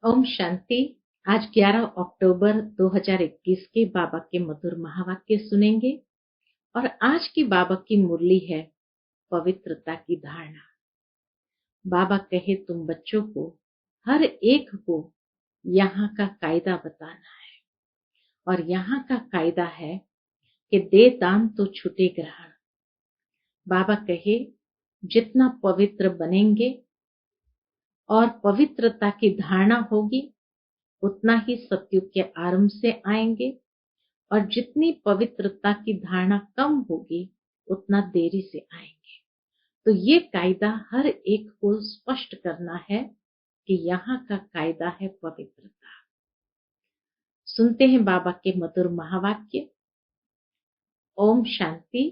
ओम शांति। आज 11 अक्टूबर 2021 के बाबा के मधुर महावाक्य सुनेंगे और आज की बाबा की मुरली है पवित्रता की धारणा। बाबा कहे तुम बच्चों को हर एक को यहाँ का कायदा बताना है और यहाँ का कायदा है कि दे दान तो छूटे ग्रहण। बाबा कहे जितना पवित्र बनेंगे और पवित्रता की धारणा होगी उतना ही सत्युग के आरंभ से आएंगे और जितनी पवित्रता की धारणा कम होगी उतना देरी से आएंगे। तो ये कायदा हर एक को स्पष्ट करना है कि यहाँ का कायदा है पवित्रता। सुनते हैं बाबा के मधुर महावाक्य। ओम शांति।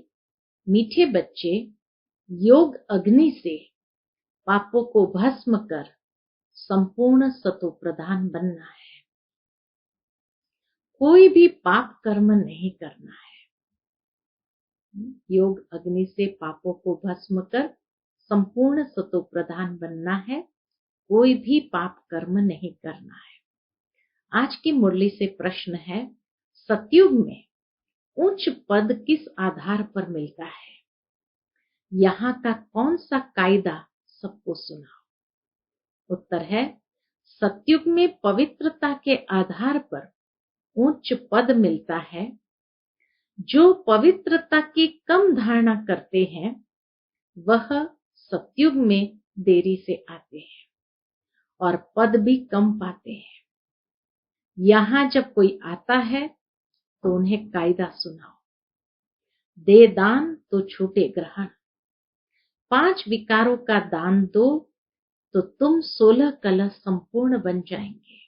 मीठे बच्चे, योग अग्नि से पापों को भस्म कर संपूर्ण सतो प्रधान बनना है। कोई भी पाप कर्म नहीं करना है। योग अग्नि से पापों को भस्म कर संपूर्ण सतो प्रधान बनना है। कोई भी पाप कर्म नहीं करना है। आज की मुरली से प्रश्न है, सतयुग में उच्च पद किस आधार पर मिलता है? यहाँ का कौन सा कायदा सबको सुनाओ। उत्तर है, सतयुग में पवित्रता के आधार पर उच्च पद मिलता है। जो पवित्रता की कम धारणा करते हैं वह सतयुग में देरी से आते हैं और पद भी कम पाते हैं। यहाँ जब कोई आता है तो उन्हें कायदा सुनाओ, दे दान तो छूटे ग्रहण। 5 विकारों का दान दो तो तुम 16 कलश संपूर्ण बन जाएंगे।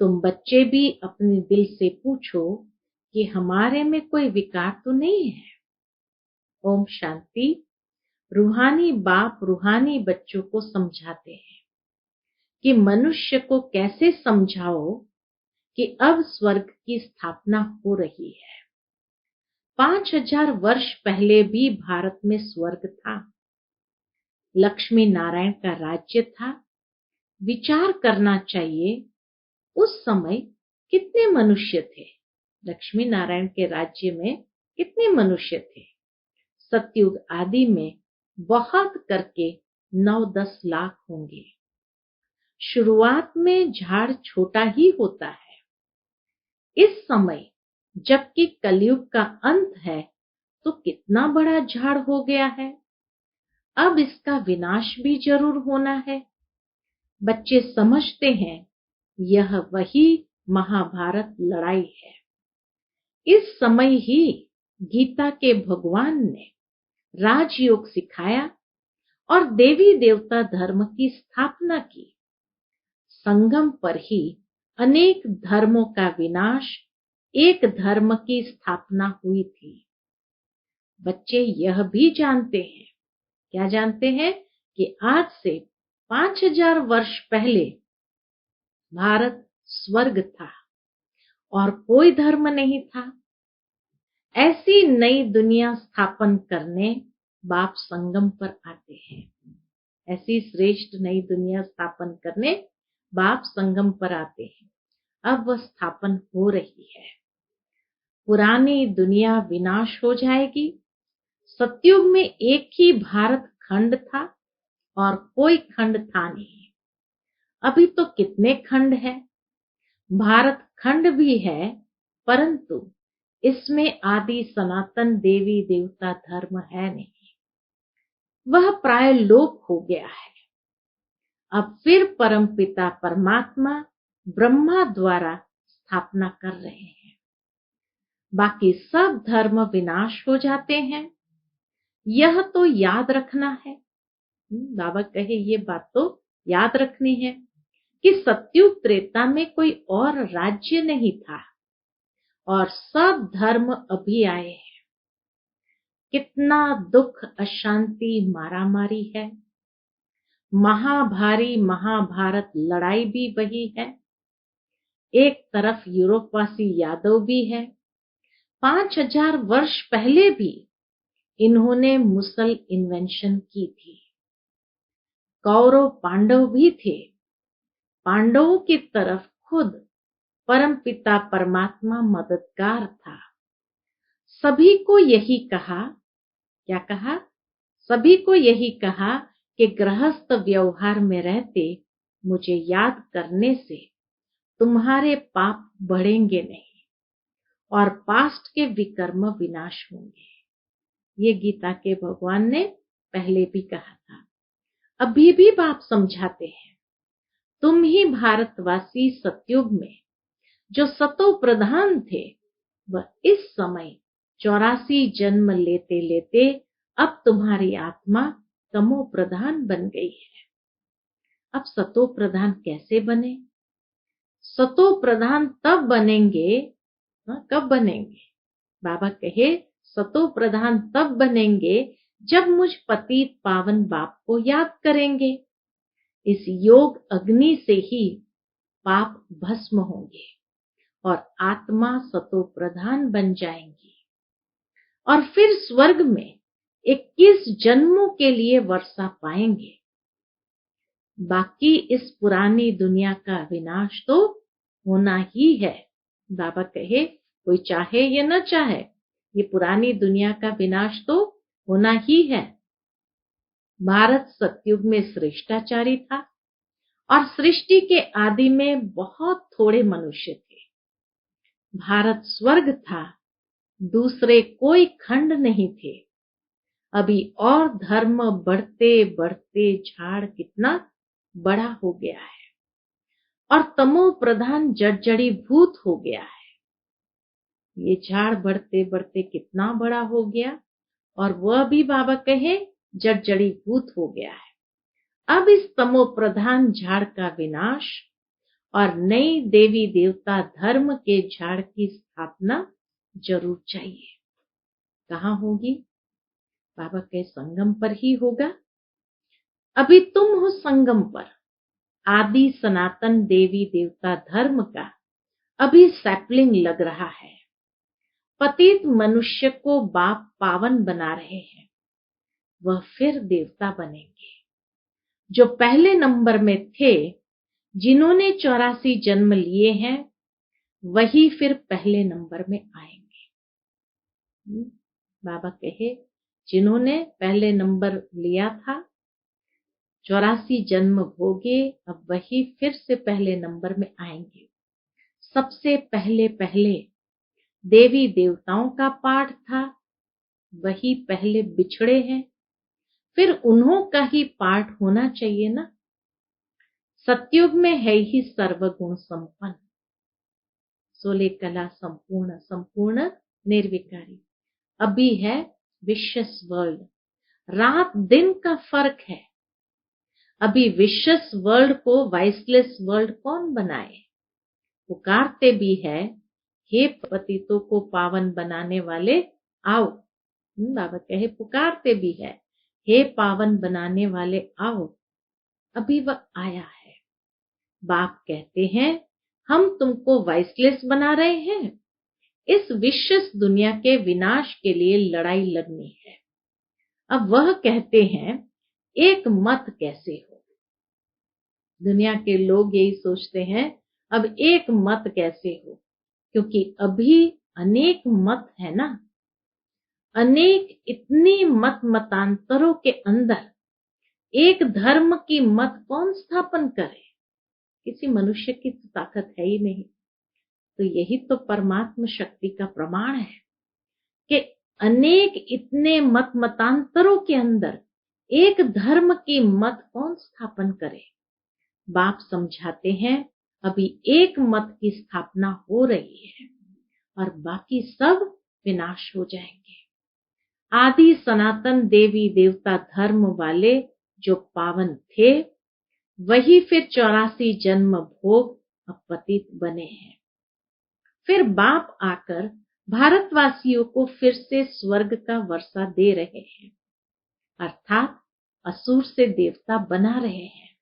तुम बच्चे भी अपने दिल से पूछो कि हमारे में कोई विकार तो नहीं है। ओम शांति। रूहानी बाप रूहानी बच्चों को समझाते हैं कि मनुष्य को कैसे समझाओ कि अब स्वर्ग की स्थापना हो रही है। 5000 वर्ष पहले भी भारत में स्वर्ग था। लक्ष्मी नारायण का राज्य था। विचार करना चाहिए उस समय कितने मनुष्य थे। लक्ष्मी नारायण के राज्य में कितने मनुष्य थे? सतयुग आदि में बहुत करके 9-10 लाख होंगे। शुरुआत में झाड़ छोटा ही होता है। इस समय जबकि कलयुग का अंत है तो कितना बड़ा झाड़ हो गया है। अब इसका विनाश भी जरूर होना है। बच्चे समझते हैं यह वही महाभारत लड़ाई है। इस समय ही गीता के भगवान ने राजयोग सिखाया और देवी देवता धर्म की स्थापना की। संगम पर ही अनेक धर्मों का विनाश, एक धर्म की स्थापना हुई थी। बच्चे यह भी जानते हैं, क्या जानते हैं, कि आज से 5000 वर्ष पहले भारत स्वर्ग था और कोई धर्म नहीं था। ऐसी नई दुनिया स्थापन करने बाप संगम पर आते हैं। ऐसी श्रेष्ठ नई दुनिया स्थापन करने बाप संगम पर आते हैं। अब वह स्थापन हो रही है। पुरानी दुनिया विनाश हो जाएगी। सतयुग में एक ही भारत खंड था और कोई खंड था नहीं। अभी तो कितने खंड है। भारत खंड भी है परंतु इसमें आदि सनातन देवी देवता धर्म है नहीं। वह प्राय लोप हो गया है। अब फिर परमपिता परमात्मा ब्रह्मा द्वारा स्थापना कर रहे हैं। बाकी सब धर्म विनाश हो जाते हैं। यह तो याद रखना है। बाबा कहे ये बात तो याद रखनी है कि सतयुग त्रेता में कोई और राज्य नहीं था और सब धर्म अभी आए हैं। कितना दुख, अशांति, मारामारी है। महाभारी महाभारत लड़ाई भी वही है। एक तरफ यूरोपवासी यादव भी है। 5000 वर्ष पहले भी इन्होंने मुसल इन्वेंशन की थी। कौरव पांडव भी थे। पांडवों की तरफ खुद परमपिता परमात्मा मददगार था। सभी को यही कहा, क्या कहा? सभी को यही कहा कि गृहस्थ व्यवहार में रहते मुझे याद करने से तुम्हारे पाप बढ़ेंगे नहीं और पास्ट के विकर्म विनाश होंगे। ये गीता के भगवान ने पहले भी कहा था। अभी भी बाप समझाते हैं, तुम ही भारतवासी सतयुग में जो सतो प्रधान थे, वह इस समय 84 जन्म लेते लेते अब तुम्हारी आत्मा तमो प्रधान बन गई है। अब सतो प्रधान कैसे बने? सतो प्रधान तब बनेंगे, कब बनेंगे? बाबा कहे सतो प्रधान तब बनेंगे जब मुझ पतित पावन बाप को याद करेंगे। इस योग अग्नि से ही पाप भस्म होंगे और आत्मा सतो प्रधान बन जाएंगी और फिर स्वर्ग में 21 जन्मों के लिए वर्षा पाएंगे। बाकी इस पुरानी दुनिया का विनाश तो होना ही है। बाबा कहे कोई चाहे या न चाहे, ये पुरानी दुनिया का विनाश तो होना ही है। भारत सतयुग में श्रेष्ठाचारी था और सृष्टि के आदि में बहुत थोड़े मनुष्य थे। भारत स्वर्ग था, दूसरे कोई खंड नहीं थे। अभी और धर्म बढ़ते बढ़ते झाड़ कितना बड़ा हो गया है और तमो प्रधान जड़जड़ी भूत हो गया है। ये झाड़ बढ़ते बढ़ते कितना बड़ा हो गया और वह भी बाबा कहे जड़जड़ी भूत हो गया है। अब इस तमो प्रधान झाड़ का विनाश और नई देवी देवता धर्म के झाड़ की स्थापना जरूर चाहिए। कहाँ होगी? बाबा के संगम पर ही होगा। अभी तुम हो संगम पर। आदि सनातन देवी देवता धर्म का अभी सैपलिंग लग रहा है। पतित मनुष्य को बाप पावन बना रहे हैं, वह फिर देवता बनेंगे। जो पहले नंबर में थे, जिन्होंने 84 जन्म लिए हैं, वही फिर पहले नंबर में आएंगे। बाबा कहे जिन्होंने पहले नंबर लिया था, 84 जन्म भोगे, अब वही फिर से पहले नंबर में आएंगे। सबसे पहले देवी देवताओं का पाठ था, वही पहले बिछड़े हैं, फिर उन्हों का ही पाठ होना चाहिए ना। सतयुग में है ही सर्वगुण संपन्न, 16 कला संपूर्ण, संपूर्ण निर्विकारी। अभी है विशेष वर्ल्ड, रात दिन का फर्क है। अभी विशेष वर्ल्ड को वाइसलेस वर्ल्ड कौन बनाए? पुकारते भी है, हे पतितों को पावन बनाने वाले आओ। बाबा कहे पुकारते भी है, हे पावन बनाने वाले आओ। अभी वह आया है। बाप कहते हैं हम तुमको वाइसलेस बना रहे हैं। इस विशेष दुनिया के विनाश के लिए लड़ाई लड़नी है। अब वह कहते हैं एक मत कैसे हो? दुनिया के लोग यही सोचते हैं, अब एक मत कैसे हो? क्योंकि अभी अनेक मत है ना। अनेक इतनी मत मतांतरों के अंदर एक धर्म की मत कौन स्थापन करे? किसी मनुष्य की तो ताकत है ही नहीं। तो यही तो परमात्मा शक्ति का प्रमाण है कि अनेक इतने मत मतांतरों के अंदर एक धर्म की मत कौन स्थापन करे? बाप समझाते हैं अभी एक मत की स्थापना हो रही है और बाकी सब विनाश हो जाएंगे। आदि सनातन देवी देवता धर्म वाले जो पावन थे, वही फिर 84 जन्म भोग अब पतित बने हैं। फिर बाप आकर भारतवासियों को फिर से स्वर्ग का वर्षा दे रहे हैं, अर्थात असुर से देवता बना रहे हैं।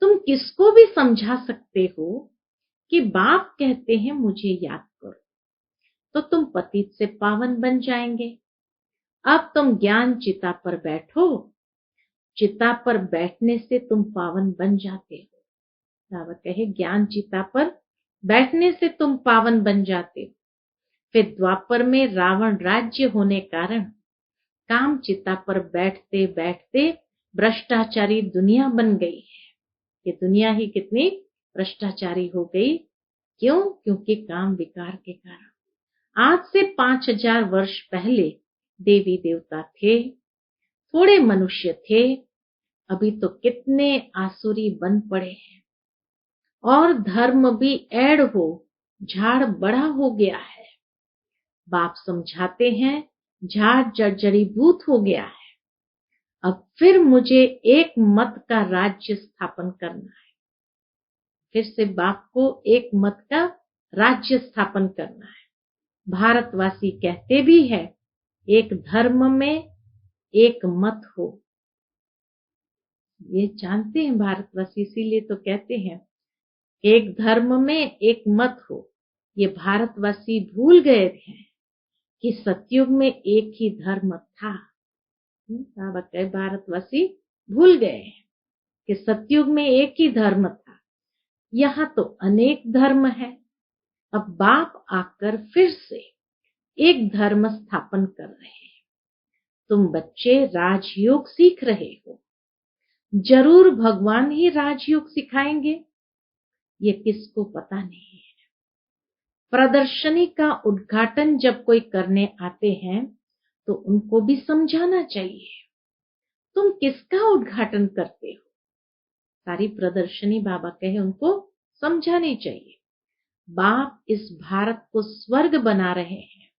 तुम किसको भी समझा सकते हो कि बाप कहते हैं मुझे याद करो, तो तुम पतित से पावन बन जाएंगे। अब तुम ज्ञान चिता पर बैठो, चिता पर बैठने से तुम पावन बन जाते हो। बाबा कहे ज्ञान चिता पर बैठने से तुम पावन बन जाते हो। फिर द्वापर में रावण राज्य होने कारण काम चिता पर बैठते बैठते भ्रष्टाचारी दुनिया बन गई है। ये दुनिया ही कितनी भ्रष्टाचारी हो गई। क्यों? क्योंकि काम विकार के कारण। आज से 5000 वर्ष पहले देवी देवता थे, थोड़े मनुष्य थे, अभी तो कितने आसुरी बन पड़े हैं। और धर्म भी ऐड हो, झाड़ बड़ा हो गया है। बाप समझाते हैं झाड़ जर्जरीभूत हो गया है। अब फिर मुझे एक मत का राज्य स्थापन करना है। फिर से बाप को एक मत का राज्य स्थापन करना है। भारतवासी कहते भी है एक धर्म में एक मत हो। ये जानते हैं भारतवासी, इसीलिए तो कहते हैं एक धर्म में एक मत हो। ये भारतवासी भूल गए हैं कि सतयुग में एक ही धर्म था। बाबा कहे भारतवासी भूल गए हैं कि सतयुग में एक ही धर्म था। यहाँ तो अनेक धर्म है। अब बाप आकर फिर से एक धर्म स्थापन कर रहे हैं। तुम बच्चे राजयोग सीख रहे हो, जरूर भगवान ही राजयोग सिखाएंगे, ये किसको पता नहीं है। प्रदर्शनी का उद्घाटन जब कोई करने आते हैं तो उनको भी समझाना चाहिए तुम किसका उद्घाटन करते हो। सारी प्रदर्शनी बाबा कहे उनको समझानी चाहिए। बाप इस भारत को स्वर्ग बना रहे हैं,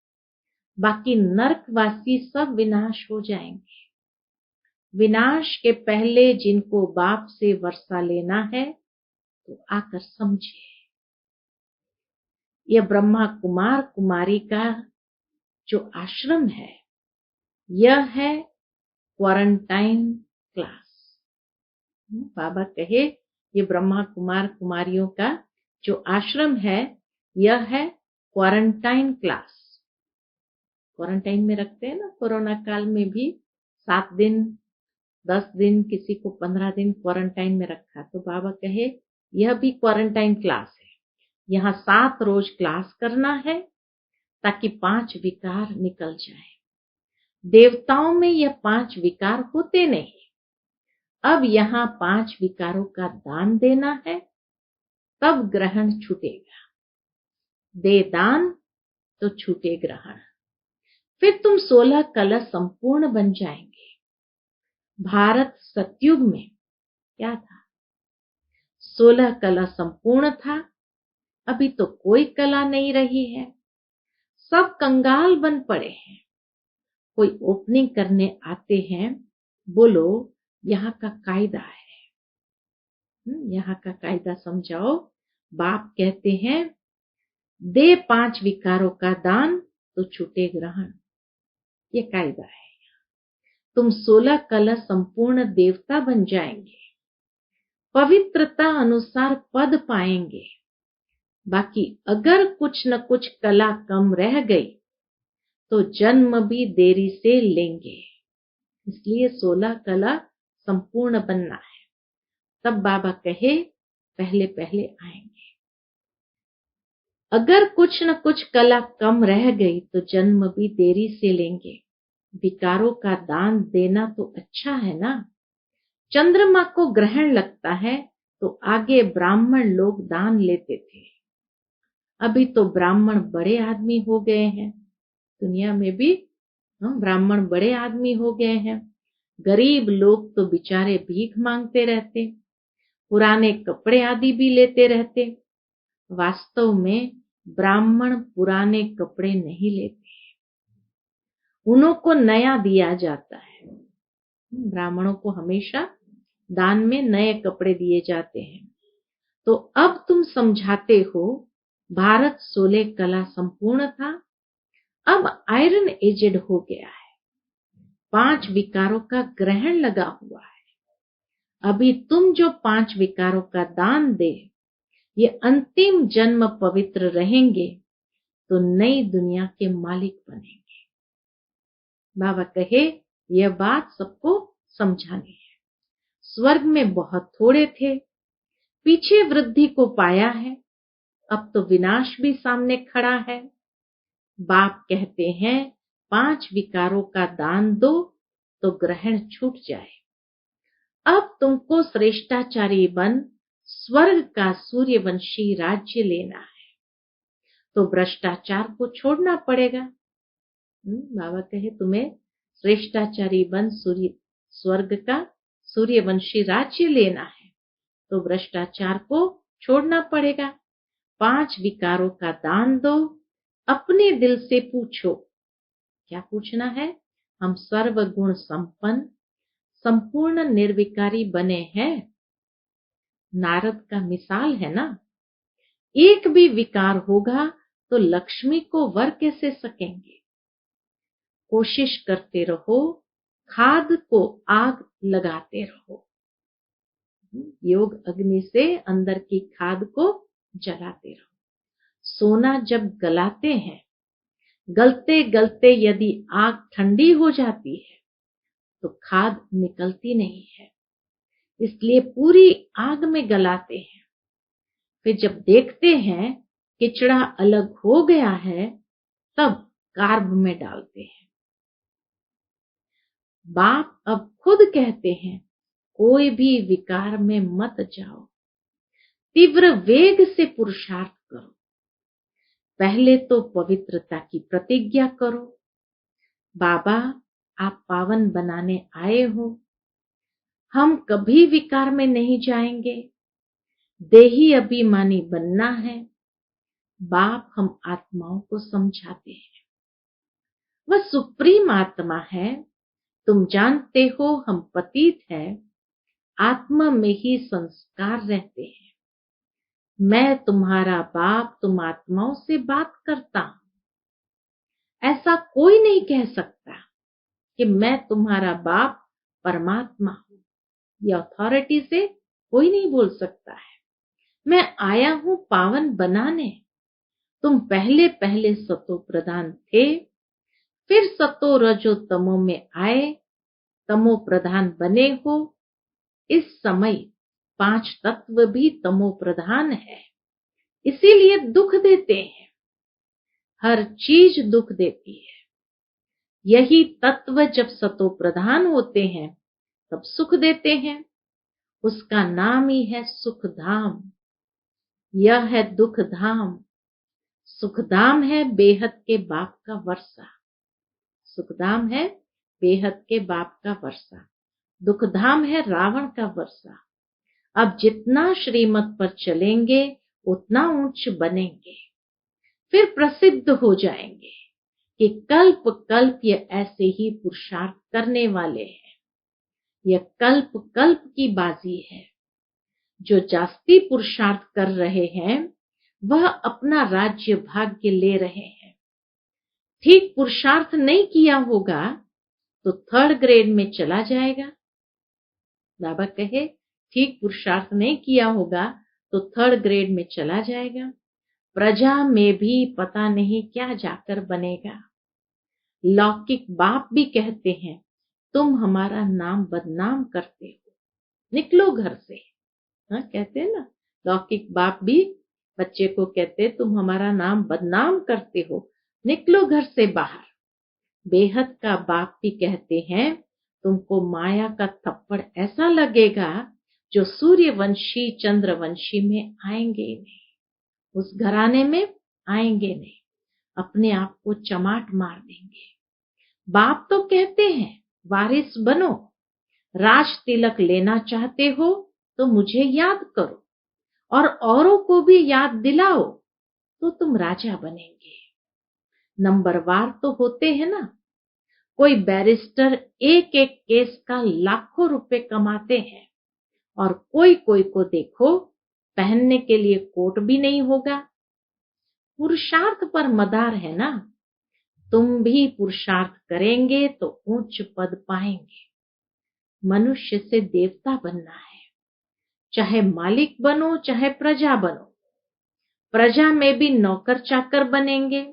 बाकी नरकवासी सब विनाश हो जाएंगे। विनाश के पहले जिनको बाप से वर्षा लेना है तो आकर समझे। यह ब्रह्मा कुमार कुमारी का जो आश्रम है, यह है क्वारंटाइन क्लास। बाबा कहे ये ब्रह्मा कुमार कुमारियों का जो आश्रम है, यह है क्वारंटाइन क्लास। क्वारंटाइन में रखते हैं ना, कोरोना काल में भी 7 दिन 10 दिन, किसी को 15 दिन क्वारंटाइन में रखा। तो बाबा कहे यह भी क्वारंटाइन क्लास है। यहाँ 7 रोज क्लास करना है ताकि 5 विकार निकल जाए। देवताओं में यह 5 विकार होते नहीं। अब यहाँ 5 विकारों का दान देना है, तब ग्रहण छूटेगा। दे दान तो छूटे ग्रहण। फिर तुम 16 कलश संपूर्ण बन जाएंगे। भारत सतयुग में क्या था? 16 कला संपूर्ण था। अभी तो कोई कला नहीं रही है, सब कंगाल बन पड़े हैं। कोई ओपनिंग करने आते हैं, बोलो यहाँ का कायदा है, यहाँ का कायदा समझाओ। बाप कहते हैं दे 5 विकारों का दान तो छूटे ग्रहण। ये कायदा है। तुम 16 कलश संपूर्ण देवता बन जाएंगे, पवित्रता अनुसार पद पाएंगे। बाकी अगर कुछ न कुछ कला कम रह गई तो जन्म भी देरी से लेंगे। इसलिए 16 कला संपूर्ण बनना है। तब बाबा कहे पहले पहले आएंगे। अगर कुछ न कुछ कला कम रह गई तो जन्म भी देरी से लेंगे। विकारों का दान देना तो अच्छा है ना। चंद्रमा को ग्रहण लगता है तो आगे ब्राह्मण लोग दान लेते थे। अभी तो ब्राह्मण बड़े आदमी हो गए हैं। दुनिया में भी ब्राह्मण बड़े आदमी हो गए हैं। गरीब लोग तो बेचारे भीख मांगते रहते, पुराने कपड़े आदि भी लेते रहते। वास्तव में ब्राह्मण पुराने कपड़े नहीं लेते, उन्हों को नया दिया जाता है। ब्राह्मणों को हमेशा दान में नए कपड़े दिए जाते हैं। तो अब तुम समझाते हो भारत 16 कला संपूर्ण था, अब आयरन एजेड हो गया है, 5 विकारों का ग्रहण लगा हुआ है। अभी तुम जो 5 विकारों का दान दे, ये अंतिम जन्म पवित्र रहेंगे तो नई दुनिया के मालिक बनेंगे। बाबा कहे यह बात सबको समझानी है। स्वर्ग में बहुत थोड़े थे, पीछे वृद्धि को पाया है, अब तो विनाश भी सामने खड़ा है। बाप कहते हैं 5 विकारों का दान दो तो ग्रहण छूट जाए। अब तुमको श्रेष्ठाचारी बन स्वर्ग का सूर्यवंशी राज्य लेना है, तो भ्रष्टाचार को छोड़ना पड़ेगा। बाबा कहे तुम्हें श्रेष्ठाचारी बन स्वर्ग का सूर्यवंशी राज्य लेना है, तो भ्रष्टाचार को छोड़ना पड़ेगा। 5 विकारों का दान दो, अपने दिल से पूछो। क्या पूछना है? हम सर्वगुण संपन्न संपूर्ण निर्विकारी बने हैं। नारद का मिसाल है ना, एक भी विकार होगा तो लक्ष्मी को वर कैसे सकेंगे। कोशिश करते रहो, खाद को आग लगाते रहो। योग अग्नि से अंदर की खाद को जलाते रहो। सोना जब गलाते हैं, गलते गलते यदि आग ठंडी हो जाती है तो खाद निकलती नहीं है, इसलिए पूरी आग में गलाते हैं। फिर जब देखते हैं किचड़ा अलग हो गया है, तब कार्ब में डालते हैं। बाप अब खुद कहते हैं कोई भी विकार में मत जाओ, तीव्र वेग से पुरुषार्थ करो। पहले तो पवित्रता की प्रतिज्ञा करो। बाबा आप पावन बनाने आए हो, हम कभी विकार में नहीं जाएंगे। देही अभिमानी बनना है। बाप हम आत्माओं को समझाते हैं, वह सुप्रीम आत्मा है। तुम जानते हो हम पतित है, आत्मा में ही संस्कार रहते हैं। मैं तुम्हारा बाप तुम आत्माओं से बात करता हूं। ऐसा कोई नहीं कह सकता कि मैं तुम्हारा बाप परमात्मा हूं। ये अथॉरिटी से कोई नहीं बोल सकता है। मैं आया हूं पावन बनाने। तुम पहले पहले सतो प्रधान थे, फिर सतो रजो तमो में आए, तमो प्रधान बने हो। इस समय 5 तत्व भी तमो प्रधान है, इसीलिए दुख देते हैं। हर चीज दुख देती है। यही तत्व जब सतो प्रधान होते हैं तब सुख देते हैं। उसका नाम ही है सुखधाम। यह है दुख धाम। सुखधाम है बेहद के बाप का वर्षा। सुखधाम है बेहद के बाप का वर्षा। दुखधाम है रावण का वर्षा। अब जितना श्रीमत पर चलेंगे उतना ऊंच बनेंगे, फिर प्रसिद्ध हो जाएंगे कि कल्प कल्प ये ऐसे ही पुरुषार्थ करने वाले हैं। यह कल्प कल्प की बाजी है। जो जास्ती पुरुषार्थ कर रहे हैं वह अपना राज्य भाग्य ले रहे हैं। ठीक पुरुषार्थ नहीं किया होगा तो 3rd ग्रेड में चला जाएगा। बाबा कहे ठीक पुरुषार्थ नहीं किया होगा तो 3rd ग्रेड में चला जाएगा। प्रजा में भी पता नहीं क्या जाकर बनेगा। लौकिक बाप भी कहते हैं तुम हमारा नाम बदनाम करते हो, निकलो घर से। हाँ कहते हैं ना, लौकिक बाप भी बच्चे को कहते तुम हमारा नाम बदनाम करते हो, निकलो घर से बाहर। बेहद का बाप भी कहते हैं तुमको माया का थप्पड़ ऐसा लगेगा जो सूर्यवंशी चंद्रवंशी में आएंगे नहीं, उस घराने में आएंगे नहीं, अपने आप को चमाट मार देंगे। बाप तो कहते हैं वारिस बनो, राज तिलक लेना चाहते हो तो मुझे याद करो और औरों को भी याद दिलाओ तो तुम राजा बनेंगे। नंबरवार तो होते हैं ना। कोई बैरिस्टर एक एक केस का लाखों रुपए कमाते हैं और कोई कोई को देखो पहनने के लिए कोट भी नहीं होगा। पुरुषार्थ पर मदार है ना। तुम भी पुरुषार्थ करेंगे तो ऊंच पद पाएंगे। मनुष्य से देवता बनना है, चाहे मालिक बनो चाहे प्रजा बनो। प्रजा में भी नौकर चाकर बनेंगे।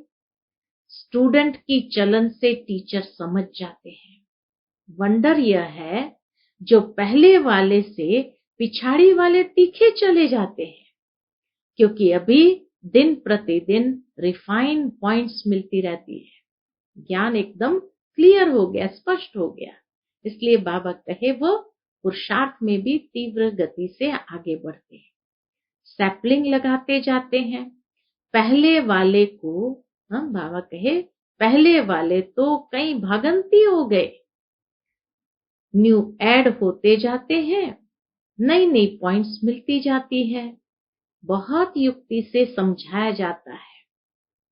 स्टूडेंट की चलन से टीचर समझ जाते हैं। वंडर यह है जो पहले वाले से पिछाड़ी वाले तीखे चले जाते हैं, क्योंकि अभी दिन प्रतिदिन रिफाइन पॉइंट्स मिलती रहती है। ज्ञान एकदम क्लियर हो गया, स्पष्ट हो गया। इसलिए बाबा कहे वो पुरुषार्थ में भी तीव्र गति से आगे बढ़ते हैं। सैपलिंग लगाते जाते हैं। पहले वाले को हम बाबा कहे पहले वाले तो कई भागंती हो गए। न्यू ऐड होते जाते हैं, नई नई पॉइंट्स मिलती जाती है। बहुत युक्ति से समझाया जाता है।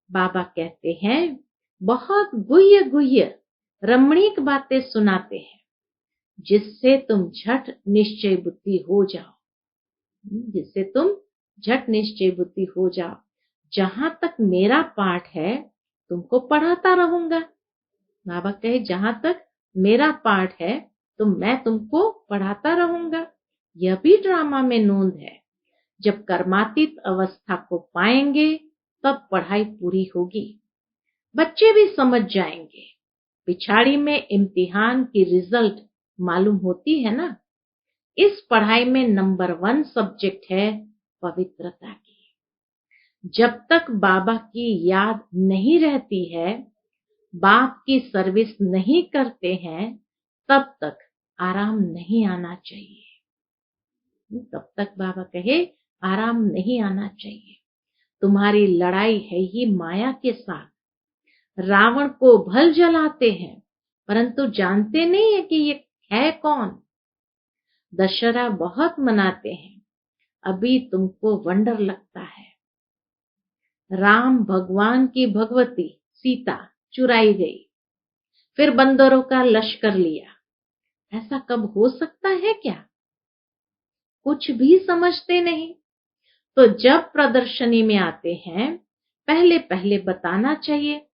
बाबा कहते हैं बहुत गुह्य गुह्य रमणीक बातें सुनाते हैं, जिससे तुम झट निश्चय बुद्धि हो जाओ, जिससे तुम झट निश्चय बुद्धि हो जाओ। जहां तक मेरा पाठ है तुमको पढ़ाता रहूंगा। बाबा कहे जहां तक मेरा पाठ है तो मैं तुमको पढ़ाता रहूंगा। यह भी ड्रामा में नोंद है। जब कर्मातीत अवस्था को पाएंगे तब पढ़ाई पूरी होगी। बच्चे भी समझ जाएंगे। पिछाड़ी में इम्तिहान की रिजल्ट मालूम होती है ना। इस पढ़ाई में नंबर 1 सब्जेक्ट है पवित्रता की। जब तक बाबा की याद नहीं रहती है, बाप की सर्विस नहीं करते हैं, तब तक आराम नहीं आना चाहिए। तब तक बाबा कहे आराम नहीं आना चाहिए। तुम्हारी लड़ाई है ही माया के साथ। रावण को भल जलाते हैं, परंतु जानते नहीं है कि ये है कौन। दशहरा बहुत मनाते हैं, अभी तुमको वंडर लगता है। राम भगवान की भगवती सीता चुराई गई, फिर बंदरों का लश्कर लिया। ऐसा कब हो सकता है क्या? कुछ भी समझते नहीं। तो जब प्रदर्शनी में आते हैं, पहले पहले बताना चाहिए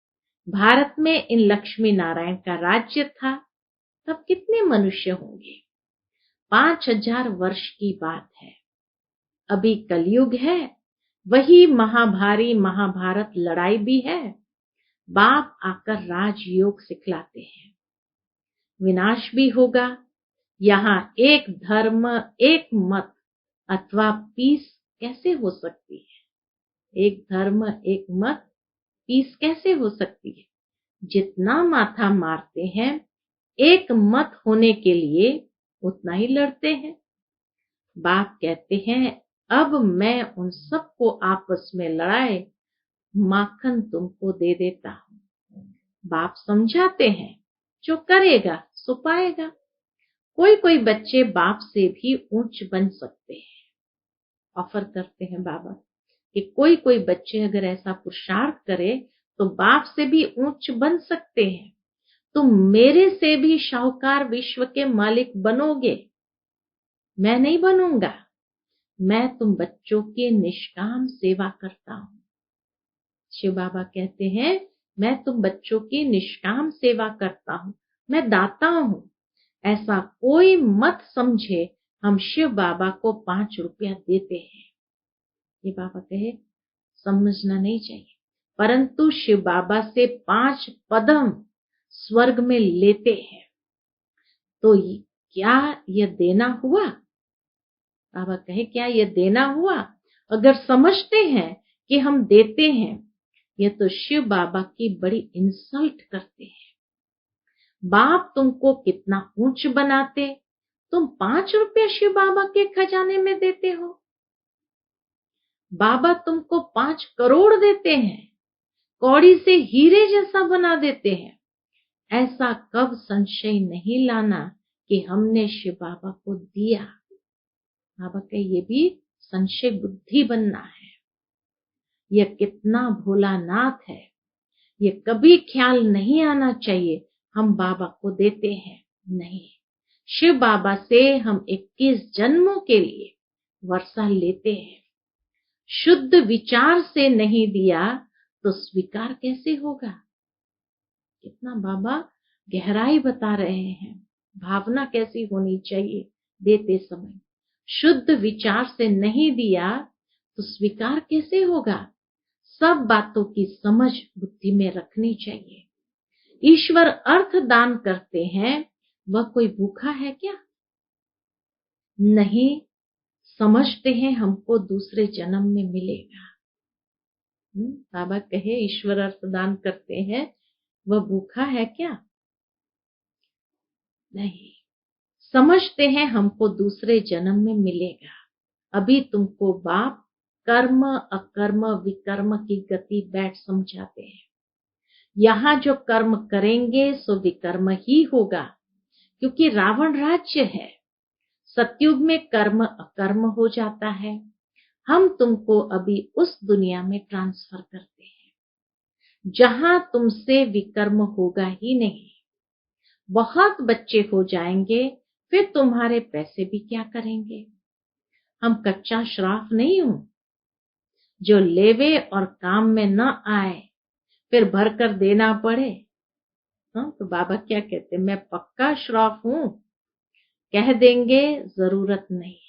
भारत में इन लक्ष्मी नारायण का राज्य था, तब कितने मनुष्य होंगे। 5000 वर्ष की बात है। अभी कलयुग है, वही महाभारी महाभारत लड़ाई भी है। बाप आकर राजयोग सिखलाते हैं। विनाश भी होगा। यहाँ एक धर्म एक मत अथवा पीस कैसे हो सकती है? एक धर्म एक मत पीस कैसे हो सकती है? जितना माथा मारते हैं एक मत होने के लिए, उतना ही लड़ते हैं। बाप कहते हैं अब मैं उन सबको आपस में लड़ाए माखन तुमको दे देता हूं। बाप समझाते हैं जो करेगा सो पाएगा। कोई कोई बच्चे बाप से भी ऊंच बन सकते हैं। ऑफर करते हैं बाबा कि कोई कोई बच्चे अगर ऐसा पुरुषार्थ करे तो बाप से भी ऊंच बन सकते हैं। तुम मेरे से भी शाहूकार विश्व के मालिक बनोगे। मैं नहीं बनूंगा। मैं तुम बच्चों की निष्काम सेवा करता हूं। शिव बाबा कहते हैं मैं तुम बच्चों की निष्काम सेवा करता हूं, मैं दाता हूं। ऐसा कोई मत समझे हम शिव बाबा को 5 रुपया देते हैं। ये बाबा कहे समझना नहीं चाहिए, परंतु शिव बाबा से 5 पदम स्वर्ग में लेते हैं। तो क्या यह देना हुआ? बाबा कहे क्या यह देना हुआ? अगर समझते हैं कि हम देते हैं, यह तो शिव बाबा की बड़ी इंसल्ट करते हैं। बाप तुमको कितना ऊंच बनाते, तुम 5 रुपया शिव बाबा के खजाने में देते हो। बाबा तुमको 5 करोड़ देते हैं, कौड़ी से हीरे जैसा बना देते हैं। ऐसा कब संशय नहीं लाना कि हमने शिव बाबा को दिया। बाबा का ये भी संशय बुद्धि बनना है। यह कितना भोलानाथ है, ये कभी ख्याल नहीं आना चाहिए हम बाबा को देते हैं। नहीं, शिव बाबा से हम 21 जन्मों के लिए वर्षा लेते हैं। शुद्ध विचार से नहीं दिया तो स्वीकार कैसे होगा? कितना बाबा गहराई बता रहे हैं, भावना कैसी होनी चाहिए देते समय। शुद्ध विचार से नहीं दिया तो स्वीकार कैसे होगा? सब बातों की समझ बुद्धि में रखनी चाहिए। ईश्वर अर्थ दान करते हैं, वह कोई भूखा है क्या? नहीं, समझते हैं हमको दूसरे जन्म में मिलेगा। बाबा कहे ईश्वर अर्थदान करते हैं, वह भूखा है क्या? नहीं, समझते हैं हमको दूसरे जन्म में मिलेगा। अभी तुमको बाप कर्म अकर्म विकर्म की गति बैठ समझाते हैं। यहाँ जो कर्म करेंगे सो विकर्म ही होगा, क्योंकि रावण राज्य है। सतयुग में कर्म अकर्म हो जाता है। हम तुमको अभी उस दुनिया में ट्रांसफर करते हैं जहां तुमसे विकर्म होगा ही नहीं। बहुत बच्चे हो जाएंगे, फिर तुम्हारे पैसे भी क्या करेंगे? हम कच्चा श्राफ नहीं हूं जो लेवे और काम में न आए फिर भर कर देना पड़े। तो बाबा क्या कहते, मैं पक्का श्राफ हूं, कह देंगे जरूरत नहीं है।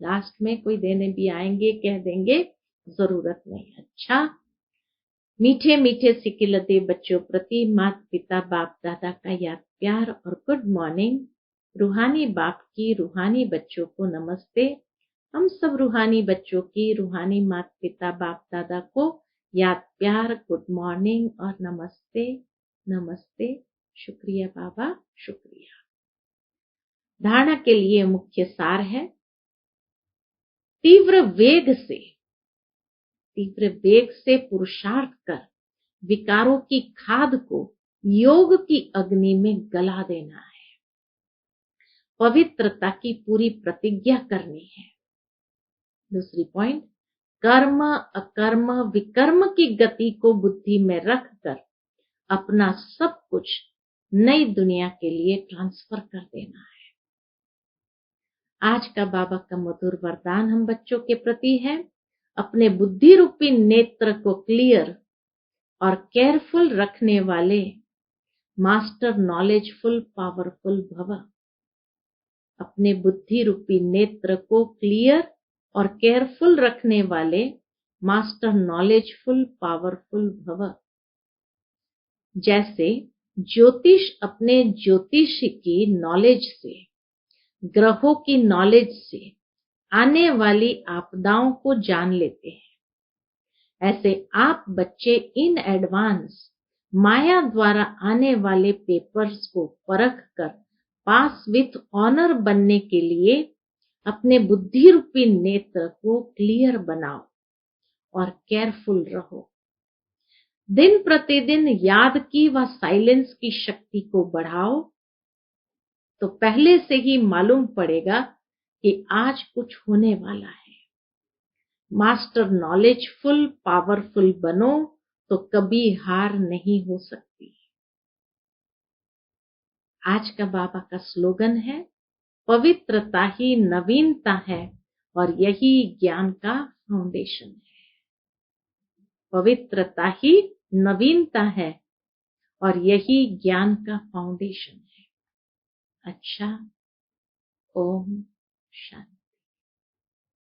लास्ट में कोई देने भी आएंगे, कह देंगे जरूरत नहीं। अच्छा, मीठे मीठे सिकिलते बच्चों प्रति माता पिता बाप दादा का याद प्यार और गुड मॉर्निंग। रूहानी बाप की रूहानी बच्चों को नमस्ते। हम सब रूहानी बच्चों की रूहानी माता पिता बाप दादा को याद प्यार, गुड मॉर्निंग और नमस्ते नमस्ते। शुक्रिया बाबा, शुक्रिया। धारणा के लिए मुख्य सार है, तीव्र वेग से पुरुषार्थ कर विकारों की खाद को योग की अग्नि में गला देना है। पवित्रता की पूरी प्रतिज्ञा करनी है। दूसरी पॉइंट, कर्म अकर्म विकर्म की गति को बुद्धि में रखकर अपना सब कुछ नई दुनिया के लिए ट्रांसफर कर देना है। आज का बाबा का मधुर वरदान हम बच्चों के प्रति है, अपने बुद्धि रूपी नेत्र को क्लियर और केयरफुल रखने वाले मास्टर नॉलेजफुल पावरफुल भव। अपने बुद्धि रूपी नेत्र को क्लियर और केयरफुल रखने वाले मास्टर नॉलेजफुल पावरफुल भव। जैसे ज्योतिष अपने ज्योतिष की नॉलेज से, ग्रहों की नॉलेज से आने वाली आपदाओं को जान लेते हैं, ऐसे आप बच्चे इन एडवांस माया द्वारा आने वाले पेपर्स को परख कर पास विथ ऑनर बनने के लिए अपने बुद्धि रूपी नेत्र को क्लियर बनाओ और केयरफुल रहो। दिन प्रतिदिन याद की व साइलेंस की शक्ति को बढ़ाओ, तो पहले से ही मालूम पड़ेगा कि आज कुछ होने वाला है। मास्टर नॉलेजफुल पावरफुल बनो तो कभी हार नहीं हो सकती। आज का बाबा का स्लोगन है, पवित्रता ही नवीनता है और यही ज्ञान का फाउंडेशन है। पवित्रता ही नवीनता है और यही ज्ञान का फाउंडेशन है। अच्छा, ओम शांति।